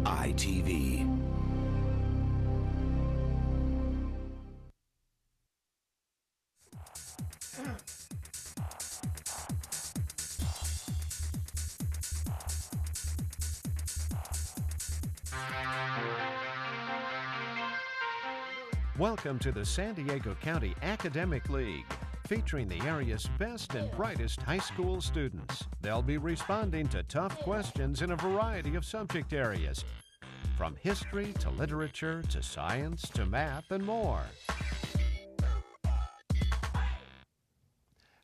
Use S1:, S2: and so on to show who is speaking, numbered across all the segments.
S1: ITV.
S2: Welcome to the San Diego County Academic League, featuring the area's best and brightest high school students. They'll be responding to tough questions in a variety of subject areas, from history to literature to science to math and more.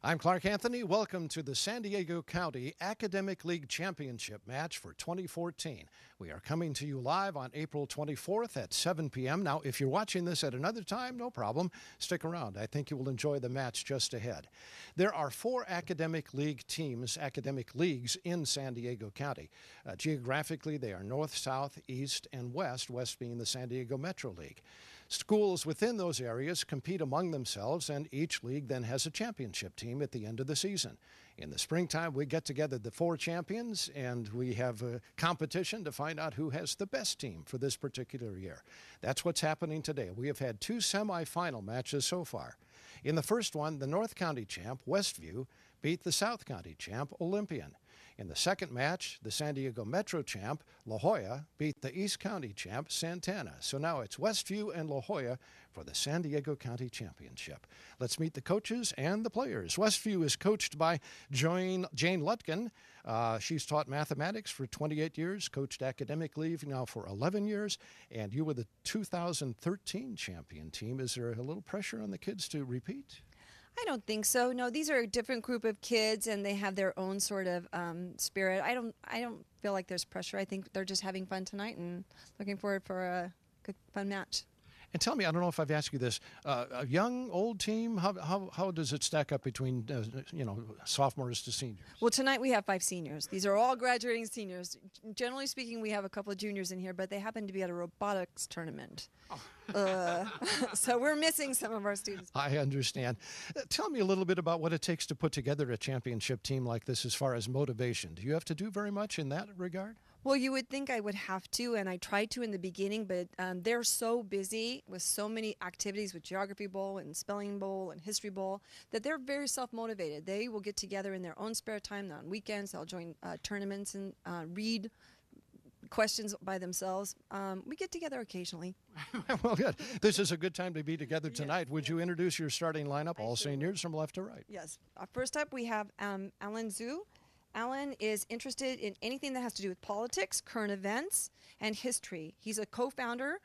S2: I'm Clark Anthony. Welcome to the San Diego County Academic League Championship match for 2014. We are coming to you live on April 24th at 7 p.m. Now, if you're watching this at another time, no problem. Stick around. I think you will enjoy the match just ahead. There are 4 academic league teams, academic leagues in San Diego County. Geographically, they are north, south, east, and west, west being the San Diego Metro League. Schools within those areas compete among themselves, and each league then has a championship team at the end of the season. In the springtime, we get together the 4 champions, and we have a competition to find out who has the best team for this particular year. That's what's happening today. We have had 2 semifinal matches so far. In the first one, the North County champ, Westview, beat the South County champ, Olympian. In the second match, the San Diego Metro champ, La Jolla, beat the East County champ, Santana. So now it's Westview and La Jolla for the San Diego County Championship. Let's meet the coaches and the players. Westview is coached by Jane Lutkin. She's taught mathematics for 28 years, coached academic leave now for 11 years, and you were the 2013 champion team. Is there a little pressure on the kids to repeat?
S3: I don't think so. No, these are a different group of kids, and they have their own sort of spirit. I don't feel like there's pressure. I think they're just having fun tonight and looking forward for a good, fun match.
S2: And tell me, I don't know if I've asked you this, a young, old team, how does it stack up between, sophomores to seniors?
S3: Well, tonight we have 5 seniors. These are all graduating seniors. Generally speaking, we have a couple of juniors in here, but they happen to be at a robotics tournament. So we're missing some of our students.
S2: I understand. Tell me a little bit about what it takes to put together a championship team like this as far as motivation. Do you have to do very much in that regard?
S3: Well, you would think I would have to, and I tried to in the beginning, but they're so busy with so many activities with Geography Bowl and Spelling Bowl and History Bowl that they're very self-motivated. They will get together in their own spare time on weekends. They'll join tournaments and read questions by themselves. We get together occasionally.
S2: Well, good. This is a good time to be together tonight. Would you introduce your starting lineup, all seniors from left to right?
S3: Yes. First up, we have Alan Zhu. Alan is interested in anything that has to do with politics, current events, and history. He's a co-founder,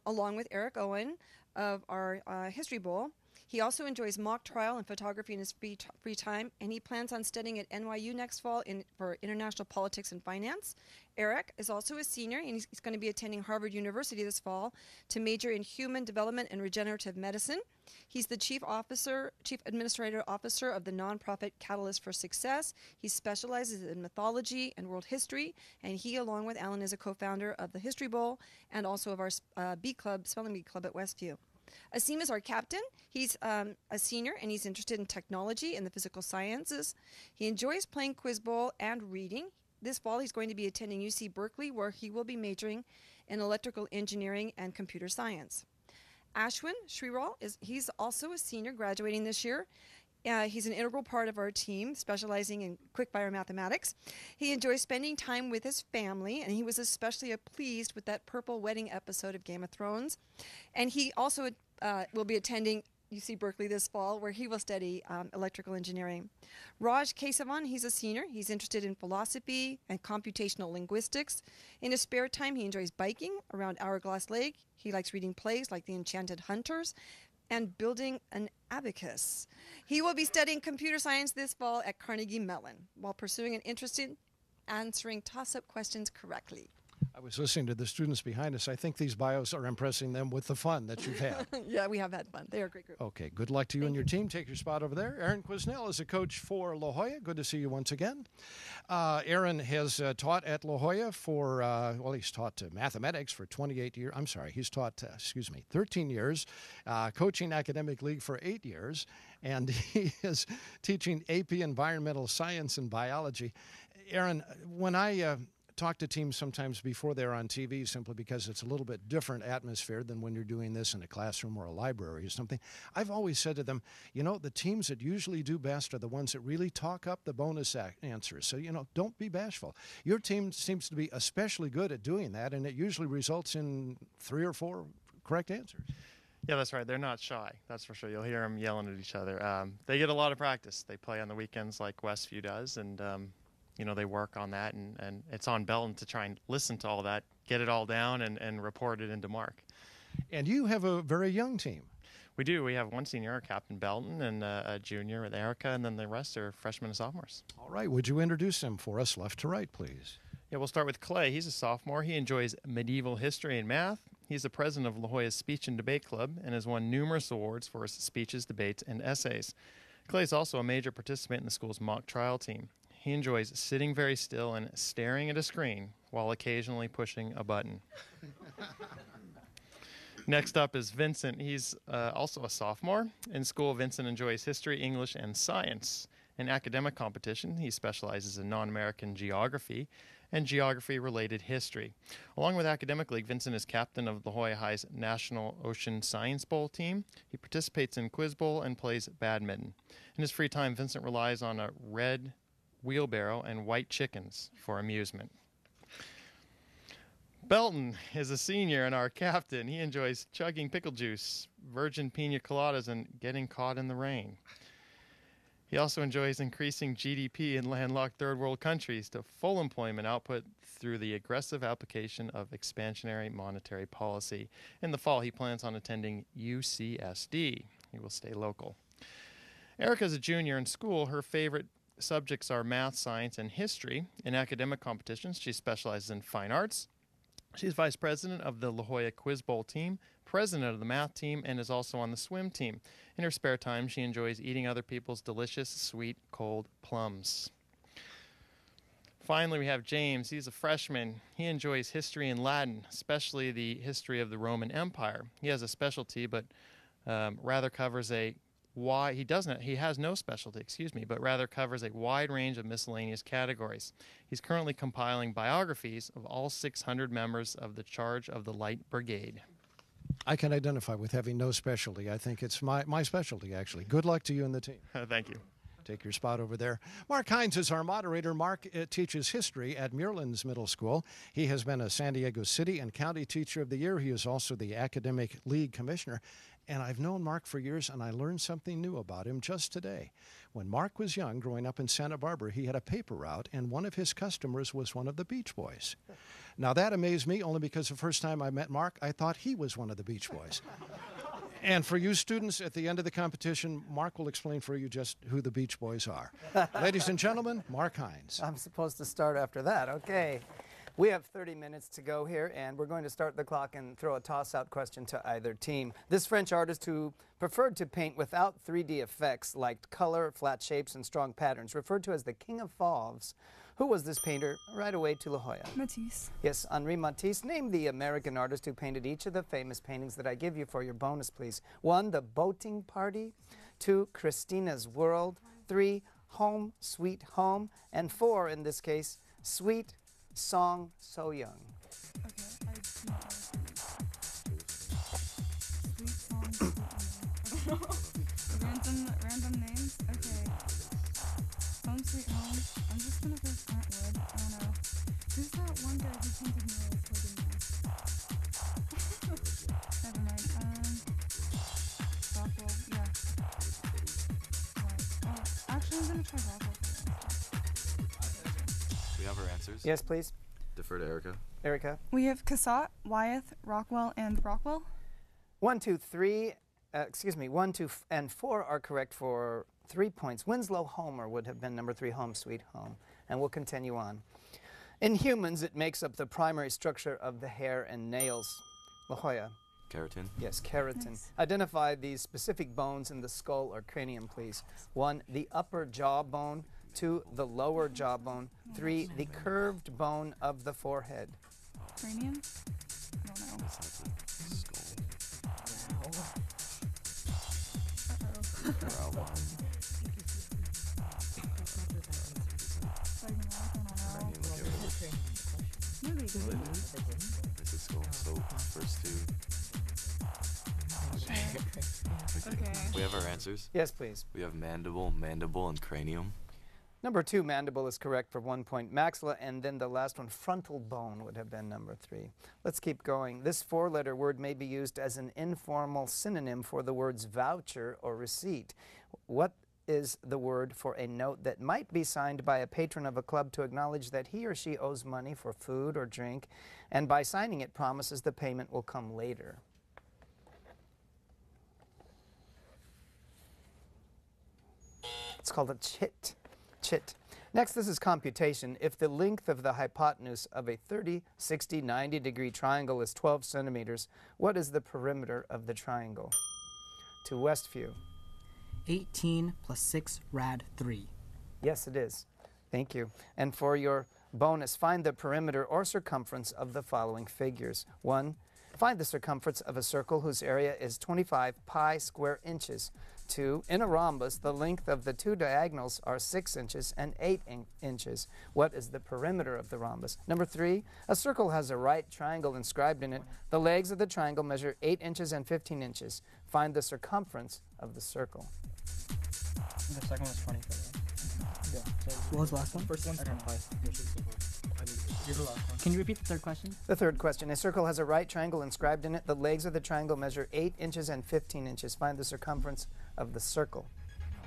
S3: along with Eric Owen, of our History Bowl. He also enjoys mock trial and photography in his free time, and he plans on studying at NYU next fall for international politics and finance. Eric is also a senior, and he's going to be attending Harvard University this fall to major in human development and regenerative medicine. He's the chief administrative officer of the nonprofit Catalyst for Success. He specializes in mythology and world history, and he, along with Alan, is a co-founder of the History Bowl and also of our Bee Club, Spelling Bee Club at Westview. Asim is our captain. He's a senior, and he's interested in technology and the physical sciences. He enjoys playing quiz bowl and reading. This fall, he's going to be attending UC Berkeley, where he will be majoring in electrical engineering and computer science. Ashwin Shriral he's also a senior, graduating this year. He's an integral part of our team, specializing in quickfire mathematics. He enjoys spending time with his family, and he was especially pleased with that purple wedding episode of Game of Thrones. And he also will be attending UC Berkeley this fall, where he will study electrical engineering. Raj Kesavan, he's a senior. He's interested in philosophy and computational linguistics. In his spare time, he enjoys biking around Hourglass Lake. He likes reading plays like The Enchanted Hunters and building an abacus. He will be studying computer science this fall at Carnegie Mellon while pursuing an interest in answering toss-up questions correctly.
S2: I was listening to the students behind us. I think these bios are impressing them with the fun that you've had.
S3: Yeah, we have had fun. They are a great group.
S2: Okay, good luck to you and your team. Take your spot over there. Aaron Quisnell is a coach for La Jolla. Good to see you once again. Aaron has taught at La Jolla for, he's taught mathematics for 28 years. I'm sorry, he's taught, 13 years, coaching academic league for 8 years, and he is teaching AP environmental science and biology. Aaron, when I talk to teams sometimes before they're on TV simply because it's a little bit different atmosphere than when you're doing this in a classroom or a library or something. I've always said to them, the teams that usually do best are the ones that really talk up the bonus answers. So, don't be bashful. Your team seems to be especially good at doing that, and it usually results in 3 or 4 correct answers.
S1: Yeah, that's right. They're not shy. That's for sure. You'll hear them yelling at each other. They get a lot of practice. They play on the weekends like Westview does, and they work on that. And it's on Belton to try and listen to all that, get it all down, and report it into Mark.
S2: And you have a very young team.
S1: We do. We have one senior, Captain Belton, and a junior with Erica, and then the rest are freshmen and sophomores.
S2: All right. Would you introduce them for us left to right, please?
S1: Yeah, we'll start with Clay. He's a sophomore. He enjoys medieval history and math. He's the president of La Jolla's Speech and Debate Club and has won numerous awards for his speeches, debates, and essays. Clay is also a major participant in the school's mock trial team. He enjoys sitting very still and staring at a screen while occasionally pushing a button. Next up is Vincent. He's also a sophomore. In school, Vincent enjoys history, English, and science. In academic competition, he specializes in non-American geography and geography-related history. Along with Academic League, Vincent is captain of La Jolla High's National Ocean Science Bowl team. He participates in Quiz Bowl and plays badminton. In his free time, Vincent relies on a red wheelbarrow and white chickens for amusement. Belton is a senior and our captain. He enjoys chugging pickle juice, virgin pina coladas, and getting caught in the rain. He also enjoys increasing GDP in landlocked third world countries to full employment output through the aggressive application of expansionary monetary policy. In the fall, he plans on attending UCSD. He will stay local. Erica is a junior in school. Her favorite subjects are math, science, and history. In academic competitions, she specializes in fine arts. She's vice president of the La Jolla Quiz Bowl team, president of the math team, and is also on the swim team. In her spare time, she enjoys eating other people's delicious, sweet, cold plums. Finally, we have James. He's a freshman. He enjoys history and Latin, especially the history of the Roman Empire. He has a specialty, but rather covers a wide, he has no specialty, but rather covers a wide range of miscellaneous categories. He's currently compiling biographies of all 600 members of the Charge of the Light Brigade.
S2: I can identify with having no specialty. I think it's my specialty, actually. Good luck to you and the team.
S1: Thank you.
S2: Take your spot over there. Mark Hines is our moderator. Mark teaches history at Muirlands Middle School. He has been a San Diego City and County Teacher of the Year. He is also the Academic League Commissioner. And I've known Mark for years, and I learned something new about him just today. When Mark was young, growing up in Santa Barbara, he had a paper route, and one of his customers was one of the Beach Boys. Now, that amazed me only because the first time I met Mark, I thought he was one of the Beach Boys. And for you students, at the end of the competition, Mark will explain for you just who the Beach Boys are. Ladies and gentlemen, Mark Hines.
S4: I'm supposed to start after that. Okay. We have 30 minutes to go here, and we're going to start the clock and throw a toss-out question to either team. This French artist who preferred to paint without 3D effects, liked color, flat shapes, and strong patterns, referred to as the King of Fauves. Who was this painter? Right away to La Jolla.
S5: Matisse.
S4: Yes, Henri Matisse. Name the American artist who painted each of the famous paintings that I give you for your bonus, please. 1, The Boating Party. 2, Christina's World. 3, Home, Sweet Home. And 4, in this case, Sweet Song So Young.
S5: Okay, I do not understand. Sweet song, sweet young. Random names? Okay. Home Sweet Home. I'm just gonna go Brentwood. I don't know. Who's that one guy who painted murals for the Never mind. Rockwell, yeah. Right. Oh, actually I'm gonna try Rockwell for this.
S6: We have our answers.
S4: Yes, please.
S6: Defer to Erica.
S4: Erica.
S5: We have Cassatt, Wyeth, Rockwell, and Rockwell.
S4: 1, 2, 3. 1, 2, and 4 are correct for 3 points. Winslow Homer would have been number 3, Home Sweet Home. And we'll continue on. In humans, it makes up the primary structure of the hair and nails. La Jolla.
S6: Keratin.
S4: Yes, keratin.
S5: Nice.
S4: Identify the specific bones in the skull or cranium, please. 1, the upper jawbone. 2, the lower jawbone. 3, the curved bone of the forehead.
S5: Cranium? I don't know. No, no, you go ahead.
S6: This is cool. So first two.
S5: Okay.
S6: We have our answers.
S4: Yes, please.
S6: We have mandible, mandible, and cranium.
S4: Number 2, mandible, is correct for 1 point. Maxilla, and then the last one, frontal bone, would have been number 3. Let's keep going. This 4-letter word may be used as an informal synonym for the words voucher or receipt. What is the word for a note that might be signed by a patron of a club to acknowledge that he or she owes money for food or drink, and by signing it promises the payment will come later? It's called a chit. Chit. Next, this is computation. If the length of the hypotenuse of a 30, 60, 90-degree triangle is 12 centimeters, what is the perimeter of the triangle? To Westview.
S7: 18 plus 6 rad 3.
S4: Yes, it is. Thank you. And for your bonus, find the perimeter or circumference of the following figures. 1, find the circumference of a circle whose area is 25 pi square inches. 2, in a rhombus, the length of the two diagonals are 6 inches and 8 inches. What is the perimeter of the rhombus? Number 3, a circle has a right triangle inscribed in it. The legs of the triangle measure 8 inches and 15 inches. Find the circumference of the circle.
S8: The second one's 25. Yeah. So
S7: What was the last one?
S8: first one's 25. You're the last one.
S7: Can you repeat the third question?
S4: The third question, a circle has a right triangle inscribed in it. The legs of the triangle measure 8 inches and 15 inches. Find the circumference of the circle.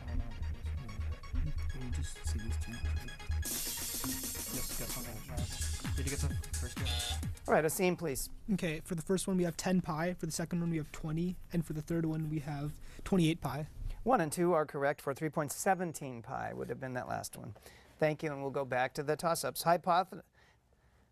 S7: Can you just see these two?
S8: Yes, got something. Did you get the first two?
S4: All right, a scene, please.
S9: Okay, for the first one we have 10 pi, for the second one we have 20, and for the third one we have 28 pi.
S4: 1 and 2 are correct for 3.17 pi, would have been that last one. Thank you, and we'll go back to the toss-ups.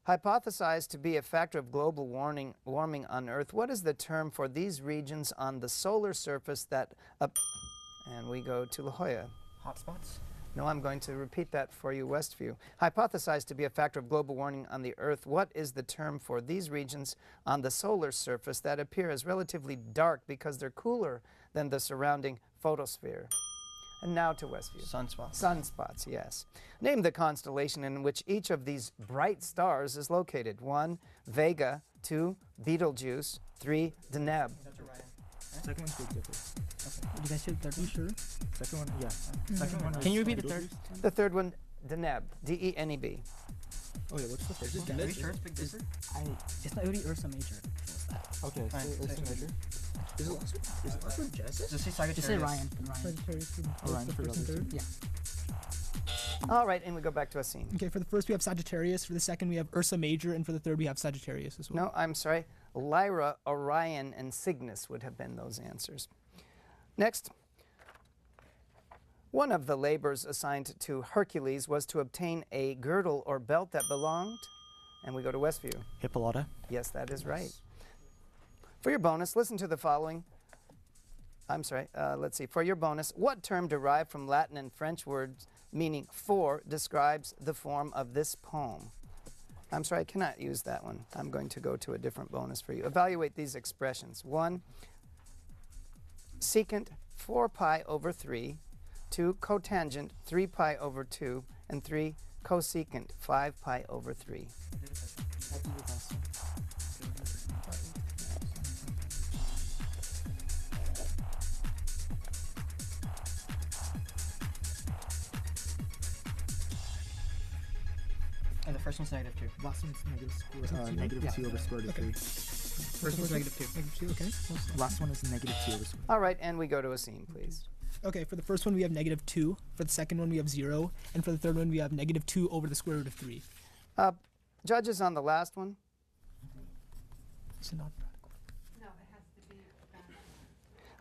S4: Hypothesized to be a factor of global warming on Earth, what is the term for these regions on the solar surface that and we go to La Jolla.
S8: Hotspots?
S4: No, I'm going to repeat that for you, Westview. Hypothesized to be a factor of global warming on the Earth, what is the term for these regions on the solar surface that appear as relatively dark because they're cooler than the surrounding photosphere? And now to Westview.
S8: Sunspots.
S4: Sunspots, yes. Name the constellation in which each of these bright stars is located. 1, Vega. 2, Betelgeuse. 3, Deneb.
S8: That's Orion. Second one's Big Dipper.
S7: Did you guys say the third one? Sure.
S8: Second one, yeah. Second one.
S7: Can you repeat the third?
S4: The third one, Deneb. D-E-N-E-B.
S8: Oh yeah, what's the first one? Are you sure it's Big Dipper?
S7: It's not really Ursa Major. What's that?
S8: Okay, Fine, so Ursa second. Major. Is it last one Genesis? Just say Sagittarius.
S7: Just say Ryan. Ryan.
S9: Sagittarius for
S8: Orion
S9: the
S8: for
S9: first and
S8: the other
S9: third.
S7: Yeah.
S4: All right, and we go back to a scene.
S9: Okay, for the first we have Sagittarius, for the second we have Ursa Major, and for the third we have Sagittarius as well.
S4: No, I'm sorry. Lyra, Orion, and Cygnus would have been those answers. Next. One of the labors assigned to Hercules was to obtain a girdle or belt that belonged, and we go to Westview.
S8: Hippolyta.
S4: Yes, that is right. For your bonus, listen to the following. I'm sorry, let's see. For your bonus, what term derived from Latin and French words meaning for describes the form of this poem? I'm sorry, I cannot use that one. I'm going to go to a different bonus for you. Evaluate these expressions. 1, secant 4 pi over 3. 2, cotangent 3 pi over 2. And 3, cosecant 5 pi over 3.
S8: And the first one's -2.
S7: Last one's negative square.
S8: -2 over square root of 3. First one's -2.
S9: Negative 2, okay.
S8: Last one is -2 over square.
S4: All right, and we go to a scene, please.
S9: Okay, for the first one we have -2, for the second one we have 0, and for the third one we have -2 over the square root of 3.
S4: Judges on the last one.
S9: It's not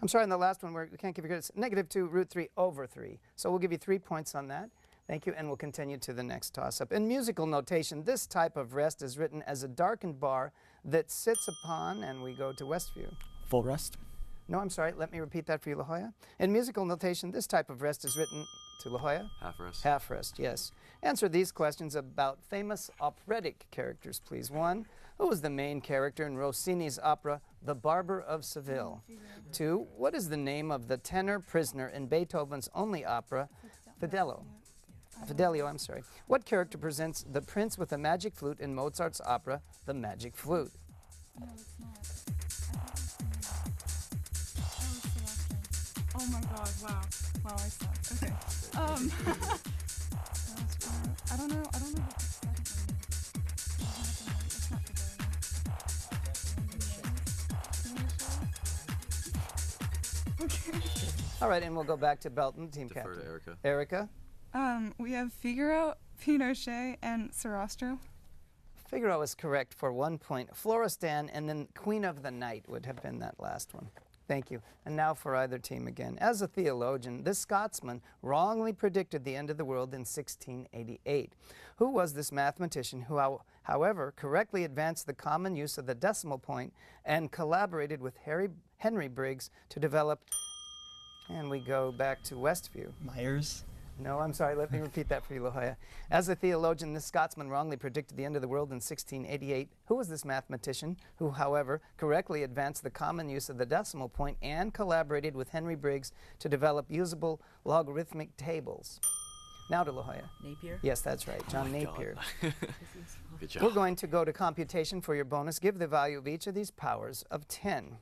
S4: I'm sorry, on the last one, we can't give you credit. It's -2 root 3 over 3. So we'll give you 3 points on that. Thank you, and we'll continue to the next toss-up. In musical notation, this type of rest is written as a darkened bar that sits upon, and we go to Westview.
S8: Full rest.
S4: No, I'm sorry, let me repeat that for you, La Jolla. In musical notation, this type of rest is written to La Jolla.
S6: Half rest.
S4: Half rest, yes. Answer these questions about famous operatic characters, please. 1, who was the main character in Rossini's opera, The Barber of Seville? 2, what is the name of the tenor prisoner in Beethoven's only opera, Fidelio? Fidelio, I'm sorry. What character presents the prince with a magic flute in Mozart's opera, The Magic Flute?
S5: No, it's not. Oh my god, wow. Wow, I suck. Okay. I don't know what the second one is. It's not Fidelio. Okay.
S4: All right, and we'll go back to Belton, team
S6: Defer
S4: captain.
S6: to Erica.
S4: Erica?
S5: We have Figaro, Pinochet, and Sarastro.
S4: Figaro is correct for 1 point. Florestan and then Queen of the Night would have been that last one. Thank you. And now for either team again. As a theologian, this Scotsman wrongly predicted the end of the world in 1688. Who was this mathematician who, however, correctly advanced the common use of the decimal point and collaborated with Henry Briggs to develop, and we go back to Westview.
S8: Myers.
S4: No, I'm sorry. Let me repeat that for you, La Jolla. As a theologian, this Scotsman wrongly predicted the end of the world in 1688. Who was this mathematician who, however, correctly advanced the common use of the decimal point and collaborated with Henry Briggs to develop usable logarithmic tables? Now to La Jolla.
S7: Napier?
S4: Yes, that's right. John Napier.
S6: Good job.
S4: We're going to go to computation for your bonus. Give the value of each of these powers of 10.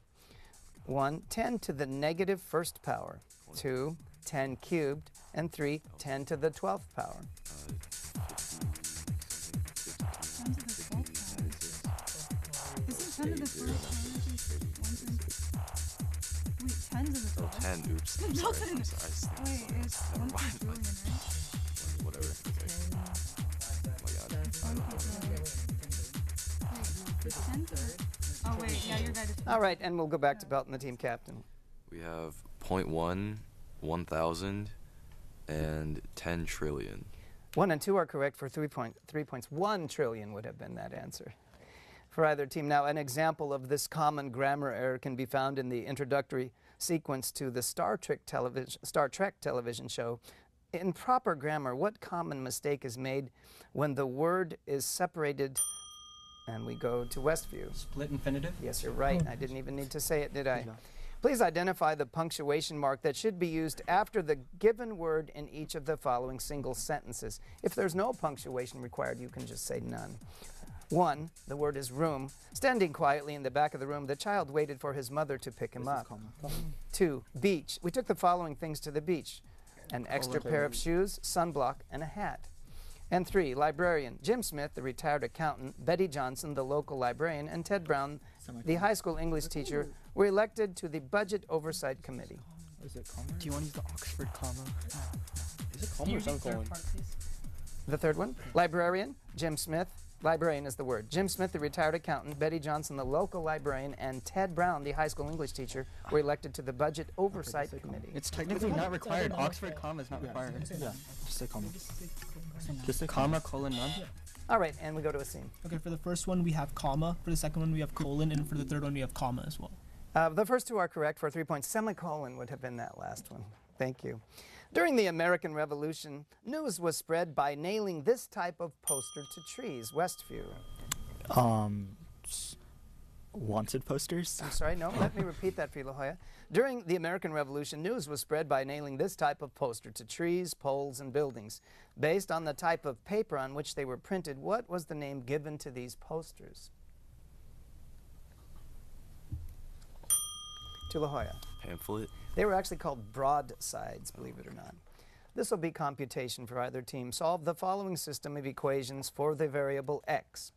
S4: 1, 10 to the negative first power. 2, 10 cubed. And 3, 10 to the 12th power.
S5: 10 to the 12th power. Isn't 10 to the 12th power? Wait, 10 to the 12th?
S6: Oh, 10. Oops. I'm
S5: No,
S6: sorry.
S5: 10.
S6: I'm sorry.
S5: Wait, it's 1
S6: Never mind.
S5: billion, right?
S6: Whatever. Okay. Oh my god. I don't know.
S5: Wait, 10 to the... Oh, wait, yeah, you're right.
S4: All right, and we'll go back to Belton, the team captain.
S6: We have 0.1, 1,000, and 10 trillion.
S4: 1 and 2 are correct for 3 points. 1 trillion would have been that answer for either team. Now, an example of this common grammar error can be found in the introductory sequence to the Star Trek television show. In proper grammar, what common mistake is made when the word is separated? And we go to Westview.
S8: Split infinitive.
S4: Yes, you're right. I didn't even need to say it, did I? Please identify the punctuation mark that should be used after the given word in each of the following single sentences. If there's no punctuation required, you can just say none. 1, the word is room. Standing quietly in the back of the room, the child waited for his mother to pick him up. 2, beach. We took the following things to the beach: an extra pair of shoes, sunblock, and a hat. And 3, librarian. Jim Smith, the retired accountant, Betty Johnson, the local librarian, and Ted Brown, the high school English teacher, were elected to the Budget Oversight Committee.
S8: Is it comma? Do you want to use the Oxford comma?
S10: Is it comma or semicolon?
S4: The third one, librarian, Jim Smith. Librarian is the word. Jim Smith, the retired accountant, Betty Johnson, the local librarian, and Ted Brown, the high school English teacher, were elected to the Budget Oversight Committee.
S8: It's technically not required. Oxford comma is not required.
S10: Yeah, just say comma.
S8: Just say comma, colon, none.
S4: All right, and we go to a scene.
S9: Okay, for the first one we have comma, for the second one we have colon, and for the third one we have comma as well.
S4: The first 2 are correct for 3 points. Semicolon would have been that last one. Thank you. During the American Revolution, news was spread by nailing this type of poster to trees. Westview.
S10: Wanted posters.
S4: I'm sorry, no, let me repeat that for you, La Jolla. During the American Revolution, news was spread by nailing this type of poster to trees, poles, and buildings. Based on the type of paper on which they were printed, what was the name given to these posters? To La Jolla.
S6: Pamphlet.
S4: They were actually called broadsides, believe it or not. This will be computation for either team. Solve the following system of equations for the variable x.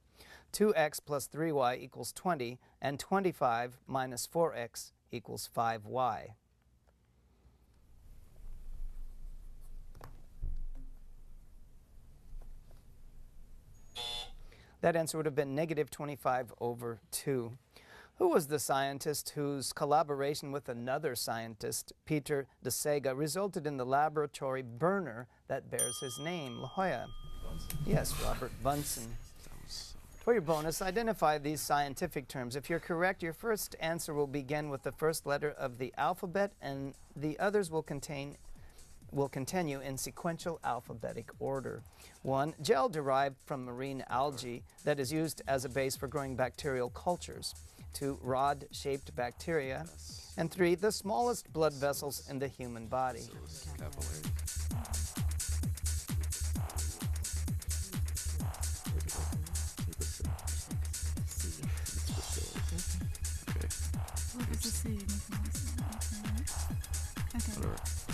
S4: 2x plus 3y equals 20, and 25 minus 4x equals 5y. That answer would have been negative 25 over 2. Who was the scientist whose collaboration with another scientist, Peter de Sega, resulted in the laboratory burner that bears his name? La Jolla. Yes, Robert Bunsen. For your bonus, identify these scientific terms. If you're correct, your first answer will begin with the first letter of the alphabet, and the others will continue in sequential alphabetic order. 1, gel derived from marine algae that is used as a base for growing bacterial cultures. 2, rod-shaped bacteria. And 3, the smallest blood vessels in the human body.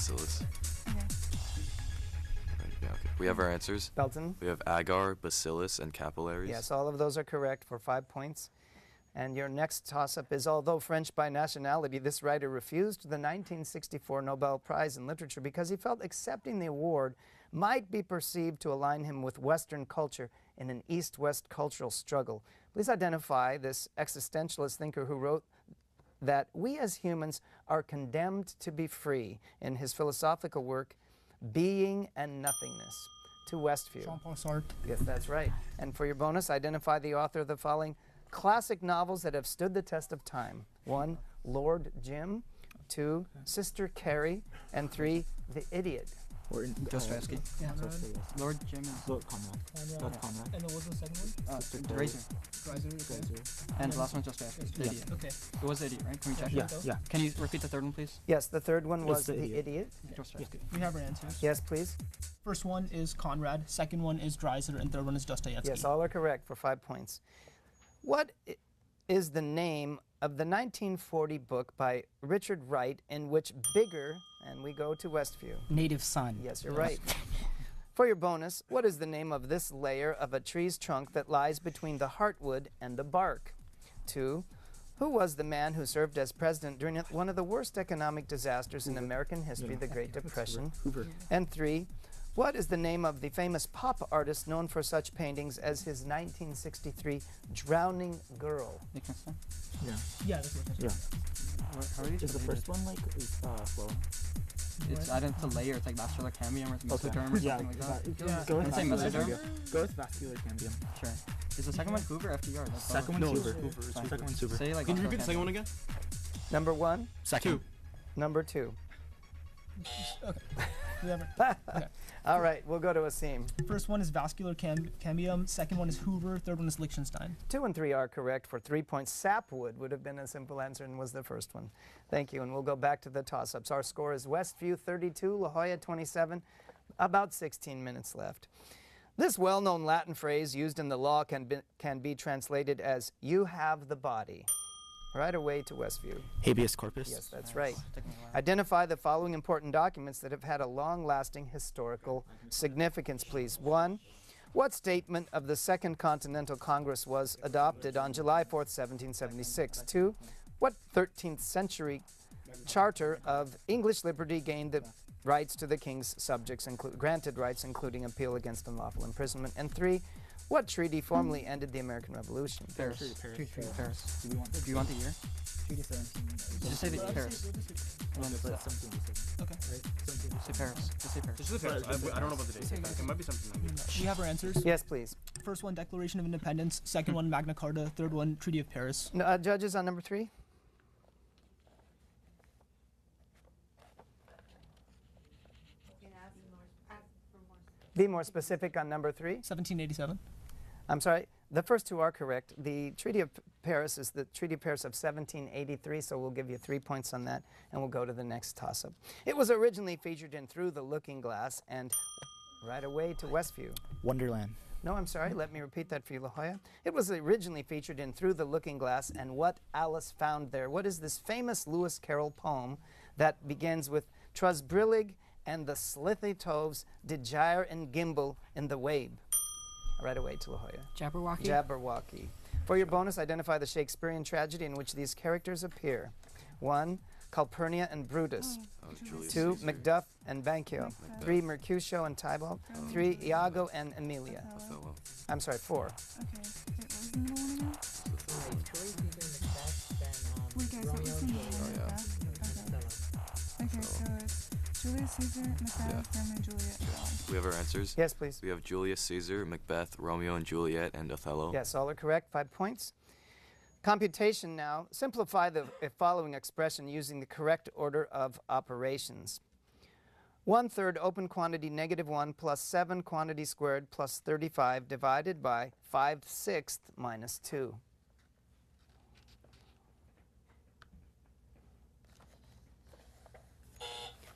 S6: Bacillus.
S5: Okay.
S6: Right, yeah, okay. We have our answers.
S4: Belton?
S6: We have agar, bacillus, and capillaries.
S4: Yes, all of those are correct for 5 points. And your next toss-up is, although French by nationality, this writer refused the 1964 Nobel Prize in Literature because he felt accepting the award might be perceived to align him with Western culture in an East-West cultural struggle. Please identify this existentialist thinker who wrote that we as humans are condemned to be free in his philosophical work, Being and Nothingness, to Westview.
S9: Jean-Paul Sartre.
S4: Yes, that's right. And for your bonus, identify the author of the following classic novels that have stood the test of time. 1, Lord Jim. 2, Sister Carrie. And 3, The Idiot.
S8: Dostoevsky.
S9: Conrad.
S8: Lord Jim and
S10: Lord Conrad. Lord Conrad.
S9: And then what was the second one?
S8: Dreiser.
S9: Dreiser.
S8: And the last one's Dostoevsky. The Idiot.
S9: Okay.
S8: It was The Idiot, right? Can we check
S10: Yeah,
S8: it?
S10: yeah.
S8: Can you repeat the third one, please?
S4: Yes, the third one was
S10: The
S4: The
S10: Idiot.
S4: Idiot.
S8: Dostoevsky.
S9: We have our answers.
S4: Yes, please.
S9: First one is Conrad. Second one is Dreiser, and third one is Dostoevsky.
S4: Yes, all are correct for 5 points. What is the name of the 1940 book by Richard Wright in which Bigger, and we go to Westview?
S7: Native Son.
S4: Yes, you're right. For your bonus, what is the name of this layer of a tree's trunk that lies between the heartwood and the bark? 2, who was the man who served as president during one of the worst economic disasters in American history, the Great Depression?
S10: Hoover.
S4: And 3, what is the name of the famous pop artist known for such paintings as his 1963 Drowning Girl?
S8: Liechtenstein?
S10: Yeah.
S9: Yeah, that's what it is.
S10: Yeah.
S8: How are these
S10: Is the
S8: related?
S10: first one like flowing?
S8: It's I don't know, it's a layer. It's like vascular cambium or mesoderm or
S10: Yeah.
S8: something like that.
S9: Yeah.
S10: Go with
S8: I'd say
S10: vascular
S8: mesoderm.
S10: cambium. Go with vascular cambium.
S8: Sure. Is the second one Hoover or FDR? That's
S10: Second
S8: all.
S10: one's Hoover.
S8: Fine.
S10: Second one's Hoover.
S8: Say like
S11: Can you
S8: vascular
S11: repeat the second
S8: cambium.
S11: one again?
S4: Number 1,
S10: Second.
S4: number 2.
S9: Okay. We have okay.
S4: All right, we'll go to Asim.
S9: First one is vascular cambium. Second one is Hoover. Third one is Liechtenstein.
S4: 2 and 3 are correct for 3 points. Sapwood would have been a simple answer and was the first one. Thank you, and we'll go back to the toss-ups. Our score is Westview 32, La Jolla 27, about 16 minutes left. This well-known Latin phrase used in the law can be translated as, you have the body. Right away to Westview.
S10: Habeas corpus.
S4: Yes, that's right. Identify the following important documents that have had a long-lasting historical significance, please. 1, what statement of the Second Continental Congress was adopted on July 4th, 1776? 2, what 13th century charter of English liberty gained the rights to the king's subjects, granted rights including appeal against unlawful imprisonment? And 3, what treaty formally ended the American Revolution?
S8: Paris. Paris. Do you want the year? Just say the Paris.
S9: Okay.
S8: Say Paris. Just say Paris.
S11: Just the Paris. I don't know about the date. It might be something.
S9: We have our answers.
S4: Yes, please.
S9: First one, Declaration of Independence. Second one, Magna Carta. Third one, Treaty of Paris.
S4: No, judges on number 3? Be more specific on number 3.
S9: 1787.
S4: I'm sorry. The first 2 are correct. The Treaty of Paris is the Treaty of Paris of 1783, so we'll give you 3 points on that, and we'll go to the next toss-up. It was originally featured in Through the Looking Glass, and right away to Westview.
S10: Wonderland.
S4: No, I'm sorry. Let me repeat that for you, La Jolla. It was originally featured in Through the Looking Glass and What Alice Found There. What is this famous Lewis Carroll poem that begins with "'Twas brillig and the slithy toves did gyre and gimble in the wabe"? Right away to La Jolla.
S7: Jabberwocky.
S4: Jabberwocky. For your bonus, identify the Shakespearean tragedy in which these characters appear. 1, Calpurnia and Brutus. 2, Macduff and Banquo. 3, Mercutio and Tybalt. 3, Iago and Emilia.
S6: Othello.
S4: I'm sorry, 4.
S5: Okay. Wait, what was the middle one again? Wait, guys, what was the middle one?
S6: yeah.
S5: Macbeth? Okay, so it's Julius Caesar, Macbeth, Romeo and Juliet.
S6: We have our answers.
S4: Yes, please.
S6: We have Julius Caesar, Macbeth, Romeo and Juliet, and Othello.
S4: Yes, all are correct. 5 points. Computation now. Simplify the following expression using the correct order of operations. 1/3 open quantity -1 plus 7 quantity squared plus 35 divided by 5/6 minus 2.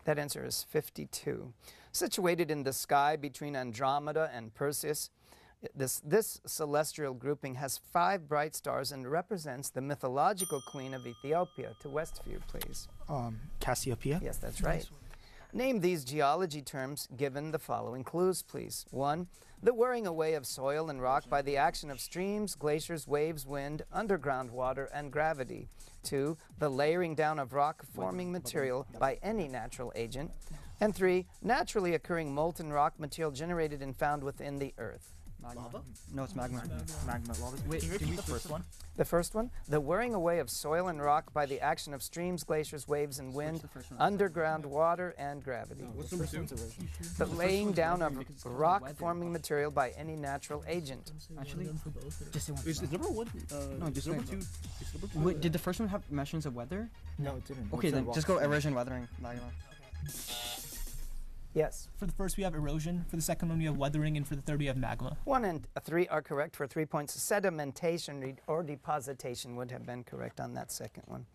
S4: That answer is 52. Situated in the sky between Andromeda and Perseus, this celestial grouping has 5 bright stars and represents the mythological queen of Ethiopia. To Westview, please.
S10: Cassiopeia.
S4: Yes, that's right. Name these geology terms given the following clues, please. 1. The wearing away of soil and rock by the action of streams, glaciers, waves, wind, underground water, and gravity. 2. The layering down of rock-forming material by any natural agent. And 3. Naturally occurring molten rock material generated and found within the earth.
S8: Magma? No, it's magma.
S10: Magma lava.
S8: Wait,
S10: Can you
S8: did
S10: repeat
S8: we
S10: the first one?
S4: The first one, the wearing away of soil and rock by the action of streams, glaciers, waves, and wind,
S8: the first one.
S4: underground water, and gravity.
S11: What's number 2?
S4: The laying down of
S8: because it's called
S4: rock-forming
S8: weather.
S4: material by any natural agent.
S8: Actually,
S9: Just say one.
S11: Is number 1?
S8: No, just
S11: number
S8: wait.
S11: 2. Is number 2?
S8: wait, did the first one have mentions of weather?
S10: No, it didn't.
S8: Okay,
S10: It said
S8: then
S10: rock.
S8: just go erosion, weathering, magma.
S4: Yes.
S9: For the first, we have erosion. For the second one, we have weathering. And for the third, we have magma.
S4: 1 and 3 are correct for 3 points. Sedimentation or depositation would have been correct on that second one.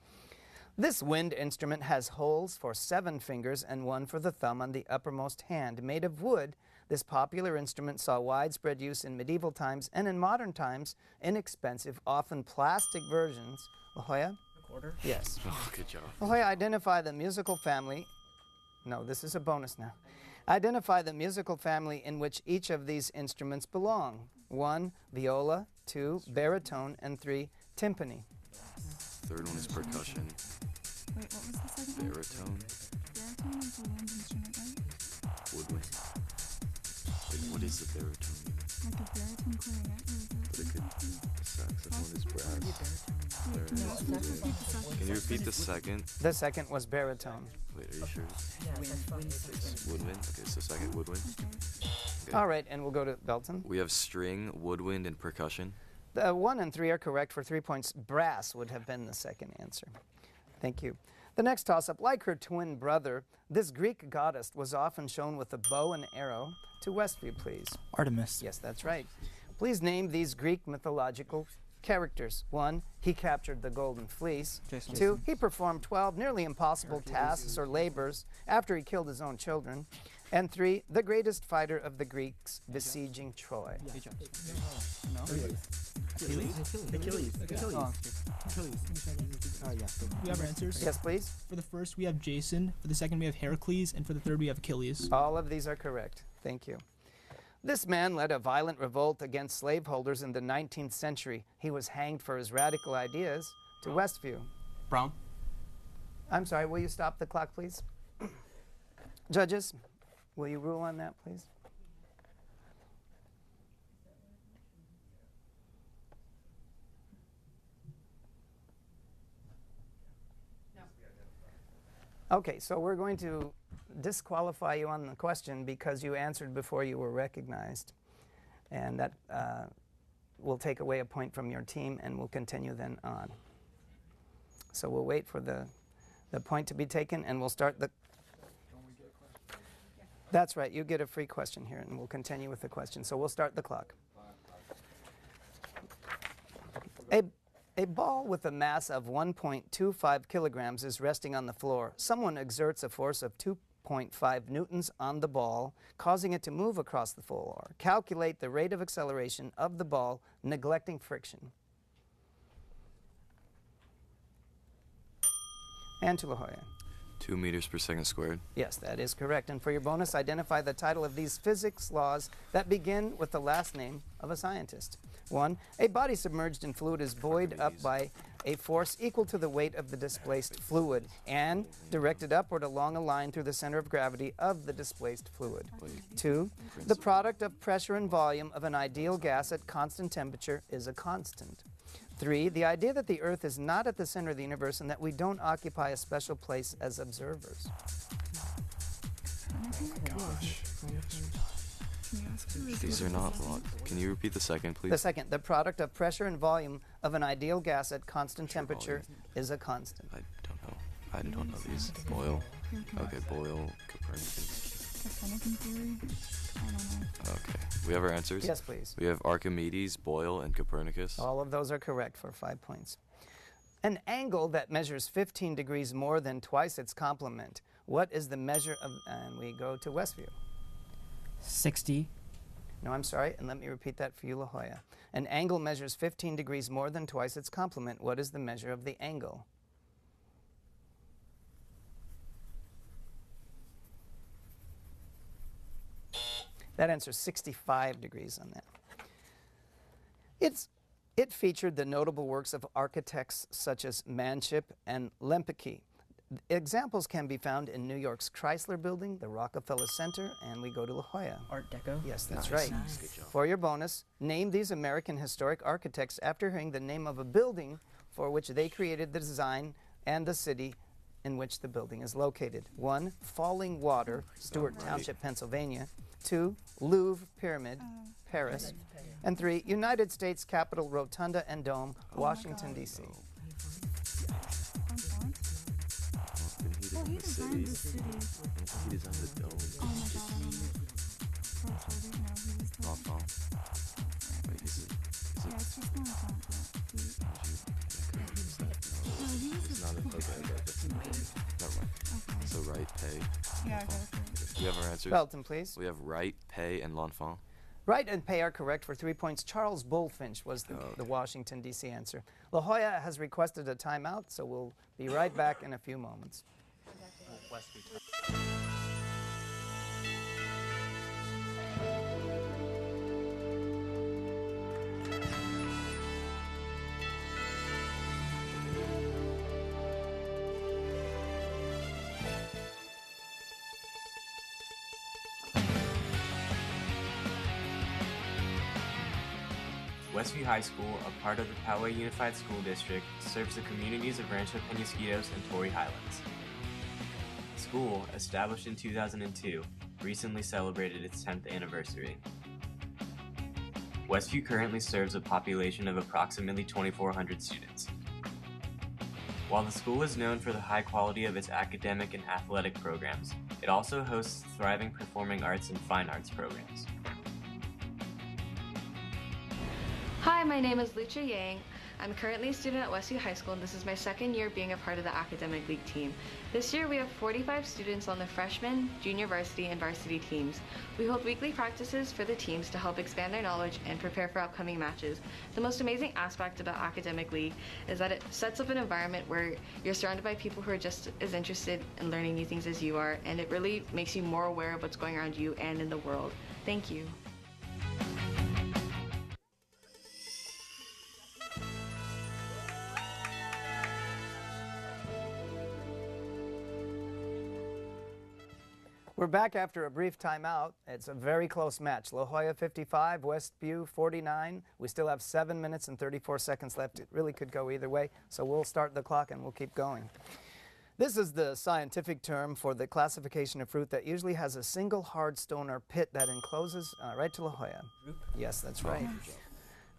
S4: This wind instrument has holes for 7 fingers and 1 for the thumb on the uppermost hand. Made of wood, this popular instrument saw widespread use in medieval times and in modern times, inexpensive, often plastic versions. La Jolla?
S8: Recorder?
S4: Yes.
S11: Oh, good job.
S4: La Jolla, identify the musical family. No, this is a bonus now. Identify the musical family in which each of these instruments belong. 1, viola, 2, baritone, and 3, timpani.
S12: Third one is percussion.
S5: Wait, what was the second one?
S12: Baritone.
S5: Baritone is a wind instrument, right?
S12: Woodwind. Wait, what is the baritone?
S5: Like a baritone clarinet, or is
S12: But it could. Saxophone is brass. Clarinet
S5: No,
S12: is
S5: let's
S12: wood.
S5: repeat the second.
S12: Can you repeat the second?
S4: The second was baritone.
S12: Wait, are you sure? It's woodwind. Okay, so second woodwind. Okay.
S4: All right, and we'll go to Belton.
S12: We have string, woodwind, and percussion.
S4: The 1 and 3 are correct for 3 points. Brass would have been the second answer. Thank you. The next toss-up, like her twin brother, this Greek goddess was often shown with a bow and arrow. To Westview, please.
S10: Artemis.
S4: Yes, that's right. Please name these Greek mythological characters. 1, he captured the golden fleece.
S8: Jason.
S4: 2, he performed 12 nearly impossible tasks or labors after he killed his own children. And 3, the greatest fighter of the Greeks besieging Troy.
S8: Egypt. No?
S10: Achilles.
S8: Oh, okay.
S10: Oh, yeah.
S9: We have our answers.
S4: Yes, please.
S9: For the first, we have Jason. For the second, we have Heracles. And for the third, we have Achilles.
S4: All of these are correct. Thank you. This man led a violent revolt against slaveholders in the 19th century. He was hanged for his radical ideas. To Westview.
S8: Brown?
S4: I'm sorry, will you stop the clock, please? Judges, will you rule on that, please? Okay, so we're going to disqualify you on the question because you answered before you were recognized. And that will take away a point from your team, and we'll continue then on. So we'll wait for the point to be taken, and we'll start the... That's right, you get a free question here, and we'll continue with the question. So we'll start the clock. A ball with a mass of 1.25 kilograms is resting on the floor. Someone exerts a force of 2.5 newtons on the ball, causing it to move across the floor. Calculate the rate of acceleration of the ball, neglecting friction. And to La Jolla.
S12: 2 meters per second squared.
S4: Yes, that is correct. And for your bonus, identify the title of these physics laws that begin with the last name of a scientist. 1, a body submerged in fluid is buoyed up by a force equal to the weight of the displaced fluid and directed upward along a line through the center of gravity of the displaced fluid. 2, the product of pressure and volume of an ideal gas at constant temperature is a constant. 3, the idea that the Earth is not at the center of the universe and that we don't occupy a special place as observers.
S12: Gosh.
S5: Can you ask who is
S12: These are not locked. Can you repeat the second, please?
S4: The second, the product of pressure and volume of an ideal gas at constant temperature is a constant.
S12: I don't know. I don't know these. Boyle. Okay, Boyle, Copernicus.
S5: Copernican theory? I don't know.
S12: Okay. We have our answers?
S4: Yes, please.
S12: We have Archimedes, Boyle, and Copernicus.
S4: All of those are correct for 5 points. An angle that measures 15 degrees more than twice its complement. What is the measure of... And we go to Westview.
S7: 60.
S4: No, I'm sorry, and let me repeat that for you, La Jolla. An angle measures 15 degrees more than twice its complement. What is the measure of the angle? That answers 65 degrees on that. It featured the notable works of architects such as Manship and Lemke. Examples can be found in New York's Chrysler Building, the Rockefeller Center, and we go to La Jolla.
S8: Art Deco?
S4: Yes, that's
S12: Nice.
S4: right.
S12: Nice. Good job.
S4: For your bonus, name these American historic architects after hearing the name of a building for which they created the design and the city in which the building is located. 1, Falling Water, Stewart Township, Pennsylvania. 2, Louvre Pyramid, Paris. And 3, United States Capitol Rotunda and Dome, Washington, D.C.
S12: Well, he designed the city. He designed the dome.
S5: Oh my god, I don't know.
S12: L'Enfant. Wait, is it?
S5: Yeah, it's just not L'Enfant.
S12: It's not a, okay, that's never mind. So right, pay.
S5: Yeah, I got it.
S12: We have our answers.
S4: Belton, please.
S12: We have right, pay, and l'enfant.
S4: Right and pay are correct for 3 points. Charles Bullfinch was the Washington, D.C. answer. La Jolla has requested a timeout, so we'll be right back in a few moments.
S13: Westview High School, a part of the Poway Unified School District, serves the communities of Rancho Penasquitos and Torrey Highlands. The school, established in 2002, recently celebrated its 10th anniversary. Westview currently serves a population of approximately 2,400 students. While the school is known for the high quality of its academic and athletic programs, it also hosts thriving performing arts and fine arts programs.
S14: Hi, my name is Lucha Yang. I'm currently a student at Westview High School, and this is my second year being a part of the Academic League team. This year we have 45 students on the freshman, junior varsity, and varsity teams. We hold weekly practices for the teams to help expand their knowledge and prepare for upcoming matches. The most amazing aspect about Academic League is that it sets up an environment where you're surrounded by people who are just as interested in learning new things as you are, and it really makes you more aware of what's going around you and in the world. Thank you.
S4: We're back after a brief timeout. It's a very close match. La Jolla 55, Westview 49. We still have 7 minutes and 34 seconds left. It really could go either way, so we'll start the clock and we'll keep going. This is the scientific term for the classification of fruit that usually has a single hard stone or pit that encloses right to La Jolla. Yes, that's right.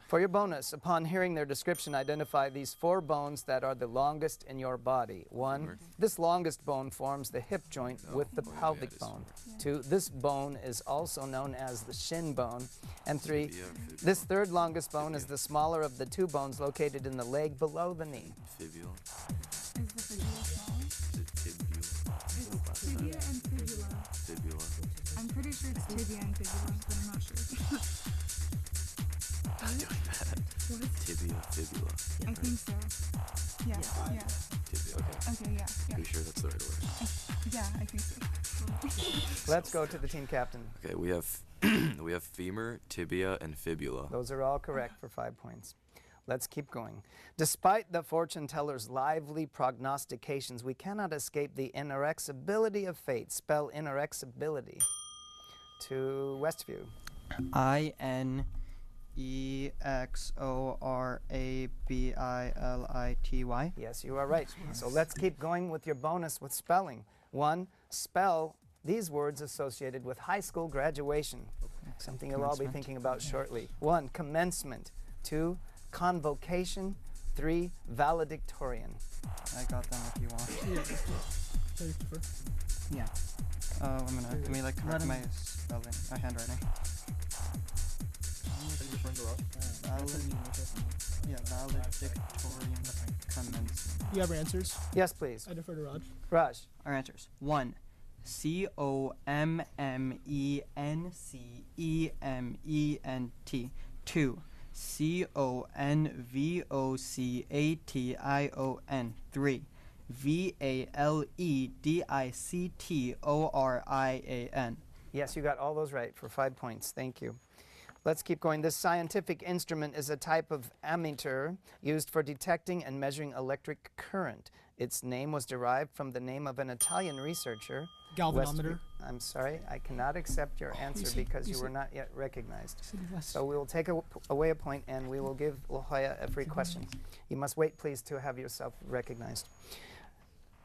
S4: For your bonus, upon hearing their description, identify these 4 bones that are the longest in your body. 1, this longest bone forms the hip joint with the pelvic bone. 2, this bone is also known as the shin bone. And 3, this third longest bone is the smaller of the 2 bones located in the leg below the knee.
S12: Fibula.
S5: Is the fibula small?
S12: Is it tibia?
S5: It's tibia and fibula.
S12: Fibula.
S5: I'm pretty sure it's tibia and fibula, but I'm not sure.
S12: Not doing that.
S5: What?
S12: Tibia, fibula.
S5: I think so. Yeah, yeah.
S12: Tibia, okay.
S5: Okay, yeah.
S12: Are you sure that's the right word?
S5: Yeah, I think so.
S4: Let's go to the team captain.
S12: Okay, we have we have femur, tibia, and fibula.
S4: Those are all correct for 5 points. Let's keep going. Despite the fortune teller's lively prognostications, we cannot escape the inerexibility of fate. Spell inerexibility. To Westview.
S10: INEXORABILITY.
S4: Yes, you are right. So let's keep going with your bonus with spelling. 1, spell these words associated with high school graduation. Something you'll all be thinking about shortly. 1, commencement. 2, convocation. 3, valedictorian.
S10: I got them if you want. Yeah. Let me like correct my spelling, my handwriting. Valedictorian commencement.
S9: You have our answers?
S4: Yes, please.
S9: I defer to Raj.
S4: Raj.
S10: Our answers. 1, COMMENCEMENT. 2, CONVOCATION. 3, VALEDICTORIAN.
S4: Yes, you got all those right for 5 points. Thank you. Let's keep going. This scientific instrument is a type of ammeter used for detecting and measuring electric current. Its name was derived from the name of an Italian researcher.
S9: Galvanometer.
S4: I'm sorry, I cannot accept your answer because you were not yet recognized. So we will take away a point and we will give La Jolla a free question. You must wait, please, to have yourself recognized.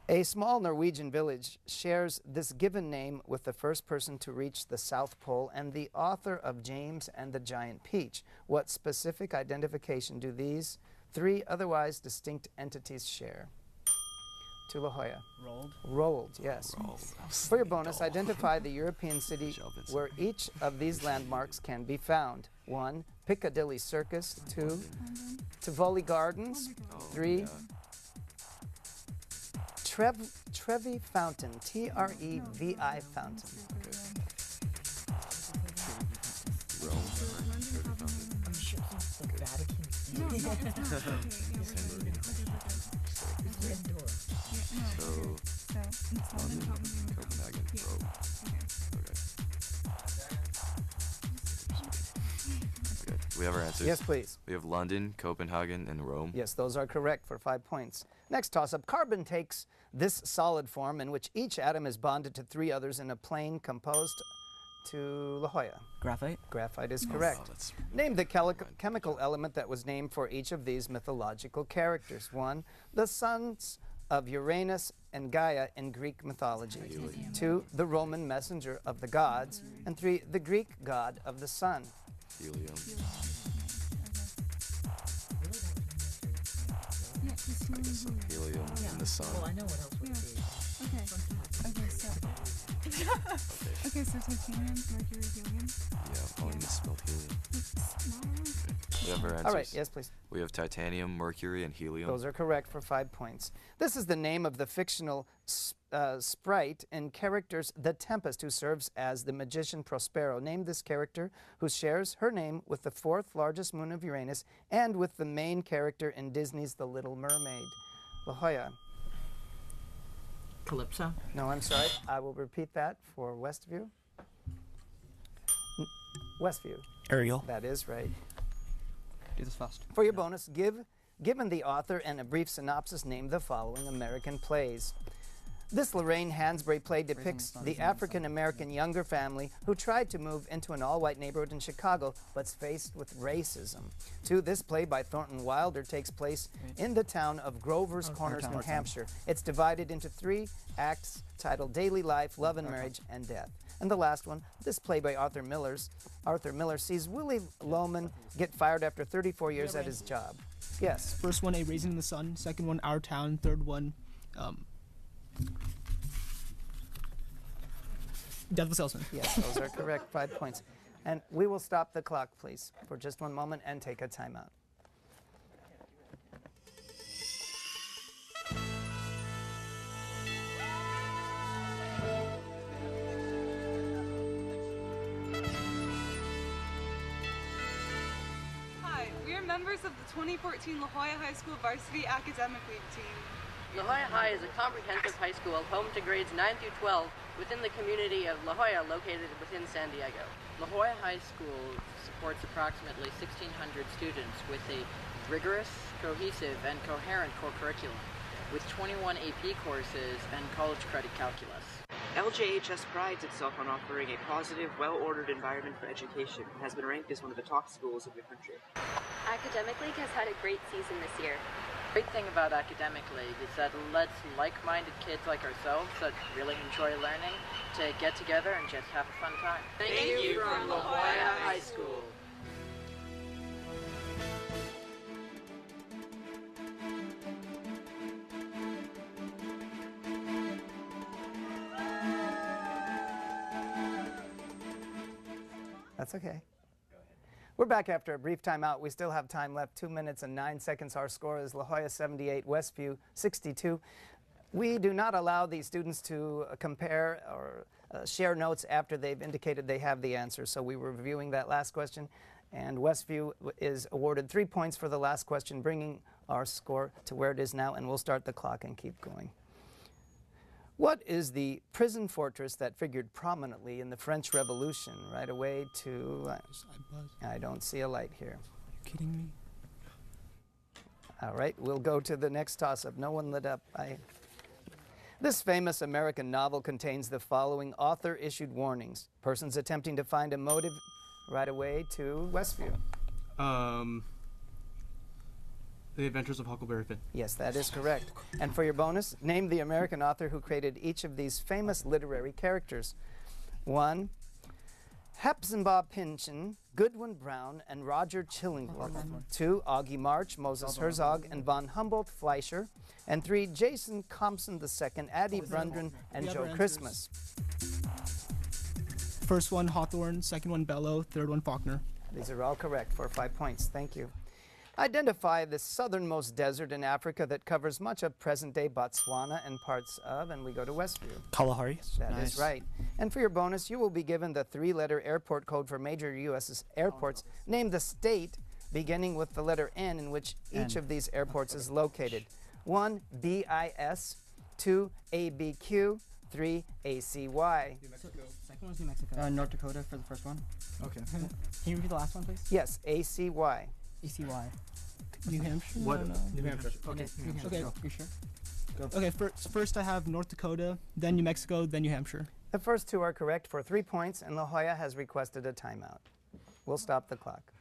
S4: A small Norwegian village shares this given name with the first person to reach the South Pole and the author of James and the Giant Peach. What specific identification do these three otherwise distinct entities share? To La Jolla. Rolled, yes. For your bonus, identify the European city where each of these landmarks can be found. 1. Piccadilly Circus. 2. Tivoli Gardens. 3. Trevi Fountain. T-R-E-V-I Fountain.
S12: Copenhagen, Rome. Okay. We have our answers.
S4: Yes, please.
S12: We have London, Copenhagen, and Rome.
S4: Yes, those are correct for 5 points. Next toss-up. Carbon takes this solid form in which each atom is bonded to 3 others in a plane composed to La Jolla.
S8: Graphite.
S4: Graphite is correct. Name the chemical element that was named for each of these mythological characters. 1. The sons of Uranus and Gaia in Greek mythology. 2. The Roman messenger of the gods. And 3. The Greek god of the sun.
S12: Helium. I guess so. Helium and the sun.
S5: Well, I know what else would be. Okay, so titanium, mercury, helium.
S12: Yeah, only misspelled helium. We have our answers.
S4: All right, yes, please.
S12: We have titanium, mercury, and helium.
S4: Those are correct for 5 points. This is the name of the fictional sprite in characters The Tempest, who serves as the magician Prospero. Name this character who shares her name with the 4th largest moon of Uranus and with the main character in Disney's The Little Mermaid. La Jolla.
S6: Calypso?
S4: No, I'm sorry. I will repeat that for Westview. Westview.
S8: Ariel.
S4: That is right.
S8: Do this fast.
S4: For your bonus, given the author and a brief synopsis, name the following American plays. This Lorraine Hansberry play depicts the African-American younger family who tried to move into an all-white neighborhood in Chicago but's faced with racism. 2. This play by Thornton Wilder takes place in the town of Grover's Corners, New Hampshire. It's divided into 3 acts titled Daily Life, Love and Marriage, and Death. And the last one, this play by Arthur Miller sees Willie Loman get fired after 34 years at his job. Yes.
S9: First one, A Raisin in the Sun. Second one, Our Town. Third one, Death of a Salesman.
S4: Yes, those are correct. 5 points. And we will stop the clock, please, for just 1 moment and take a timeout.
S5: Hi, we are members of the 2014 La Jolla High School Varsity Academic League team.
S15: La Jolla High is a comprehensive high school home to grades 9 through 12 within the community of La Jolla located within San Diego. La Jolla High School supports approximately 1,600 students with a rigorous, cohesive, and coherent core curriculum with 21 AP courses and college credit calculus.
S16: LJHS prides itself on offering a positive, well-ordered environment for education and has been ranked as one of the top schools in the country.
S17: Academic League has had a great season this year.
S15: Great thing about Academic League is that it lets like-minded kids like ourselves that really enjoy learning to get together and just have a fun time.
S16: Thank you from La Jolla High School.
S4: That's okay. We're back after a brief timeout. We still have time left, 2 minutes and 9 seconds. Our score is La Jolla 78, Westview 62. We do not allow the students to compare or share notes after they've indicated they have the answer. So we were reviewing that last question, and Westview is awarded 3 points for the last question, bringing our score to where it is now, and we'll start the clock and keep going. What is the prison fortress that figured prominently in the French Revolution? Right away to... I don't see a light here.
S9: Are you kidding me?
S4: All right, we'll go to the next toss-up. No one lit up. This famous American novel contains the following author-issued warnings. Persons attempting to find a motive. Right away to Westview.
S10: The Adventures of Huckleberry Finn.
S4: Yes, that is correct. And for your bonus, name the American author who created each of these famous literary characters. 1. Hepzibah Pynchon, Goodwin Brown, and Roger Chillingworth. 2. Augie March, Moses Herzog, and von Humboldt Fleischer. And 3. Jason Compson II, Addie Brundren, and Joe Christmas.
S9: First one Hawthorne, second one Bellow, third one Faulkner.
S4: These are all correct for 5 points. Thank you. Identify the southernmost desert in Africa that covers much of present-day Botswana and parts of, and we go to Westview.
S8: Kalahari.
S4: That is right. And for your bonus, you will be given the 3-letter airport code for major U.S. airports. Name the state beginning with the letter N in which each of these airports is located. 1. BIS, 2. ABQ, 3. ACY.
S8: Second one's New Mexico. North Dakota for the first one.
S9: Okay.
S8: Can you repeat the last one, please?
S4: Yes, ACY.
S8: ECY.
S9: New Hampshire?
S10: What?
S9: No.
S10: New Hampshire.
S8: Okay.
S9: Okay.
S8: You sure? Go.
S9: Okay, first I have North Dakota, then New Mexico, then New Hampshire.
S4: The first 2 are correct for 3 points, and La Jolla has requested a timeout. We'll stop the clock.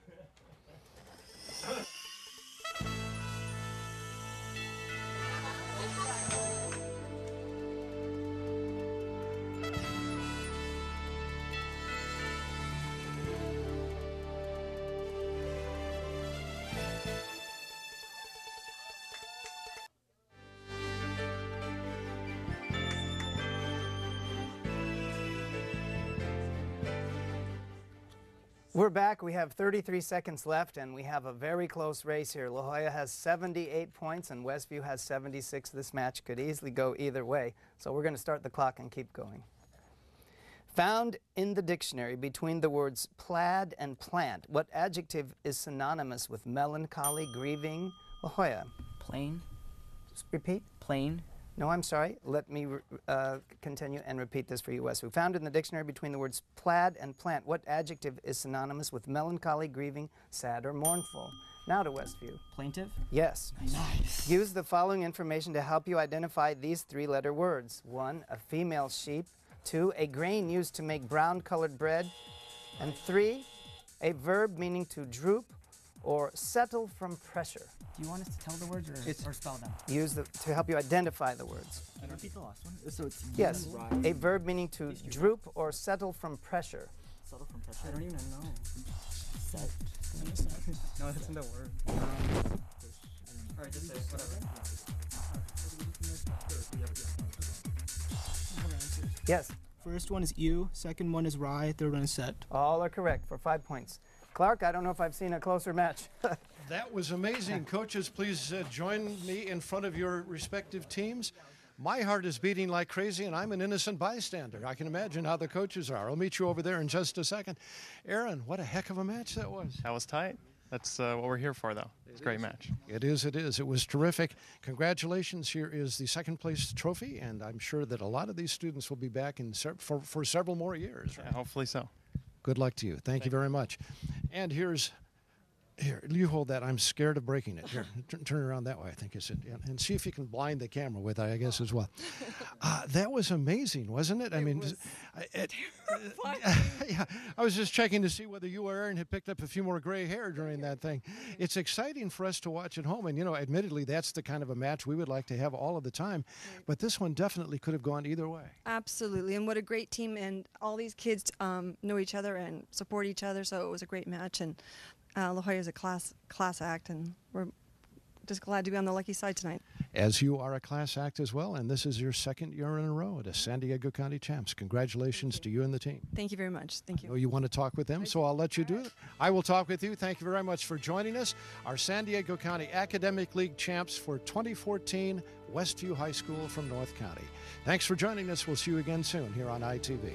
S4: We're back. We have 33 seconds left, and we have a very close race here. La Jolla has 78 points, and Westview has 76. This match could easily go either way, so we're going to start the clock and keep going. Found in the dictionary between the words plaid and plant, what adjective is synonymous with melancholy, grieving? La Jolla.
S8: Plain.
S4: Just repeat.
S8: Plain.
S4: No, I'm sorry. Let me continue and repeat this for you, Westview. Found in the dictionary between the words plaid and plant, what adjective is synonymous with melancholy, grieving, sad, or mournful? Now to Westview.
S8: Plaintive?
S4: Yes.
S8: Nice.
S4: Use the following information to help you identify these 3-letter words. 1, a female sheep. 2, a grain used to make brown-colored bread. And 3, a verb meaning to droop or settle from pressure.
S8: Do you want us to tell the words or spell them?
S4: Use to help you identify the words.
S8: Can you repeat the last one? So it's
S4: yes, a verb meaning to droop or settle from pressure.
S8: Settle from pressure? I don't even know. Set.
S10: No, it's in the word. Alright, just say whatever.
S4: Yes.
S9: First one is ewe, second one is rye, third one is set.
S4: All are correct for 5 points. Clark, I don't know if I've seen a closer match.
S2: That was amazing. Coaches, please join me in front of your respective teams. My heart is beating like crazy, and I'm an innocent bystander. I can imagine how the coaches are. I'll meet you over there in just a second. Aaron, what a heck of a match that was.
S1: That was tight. That's what we're here for, though. It's a great match.
S2: It is. It is. It was terrific. Congratulations. Here is the second-place trophy, and I'm sure that a lot of these students will be back for several more years. Right?
S1: Yeah, hopefully so.
S2: Good luck to you. Thank you very much. And here, you hold that. I'm scared of breaking it. Here, turn around that way, I think is it. And see if you can blind the camera with it, I guess, as well. That was amazing, wasn't it? I mean, yeah, I was just checking to see whether you or Aaron had picked up a few more gray hair during that thing. It's exciting for us to watch at home. And, you know, admittedly, that's the kind of a match we would like to have all of the time. But this one definitely could have gone either way.
S3: Absolutely. And what a great team. And all these kids know each other and support each other. So it was a great match. And La Jolla is a class act, and we're just glad to be on the lucky side tonight.
S2: As you are a class act as well, and this is your second year in a row as San Diego County Champs. Congratulations to you and the team.
S3: Thank you very much. Thank you.
S2: I know you want to talk with them, so I'll let you do it. I will talk with you. Thank you very much for joining us. Our San Diego County Academic League champs for 2014, Westview High School from North County. Thanks for joining us. We'll see you again soon here on ITV.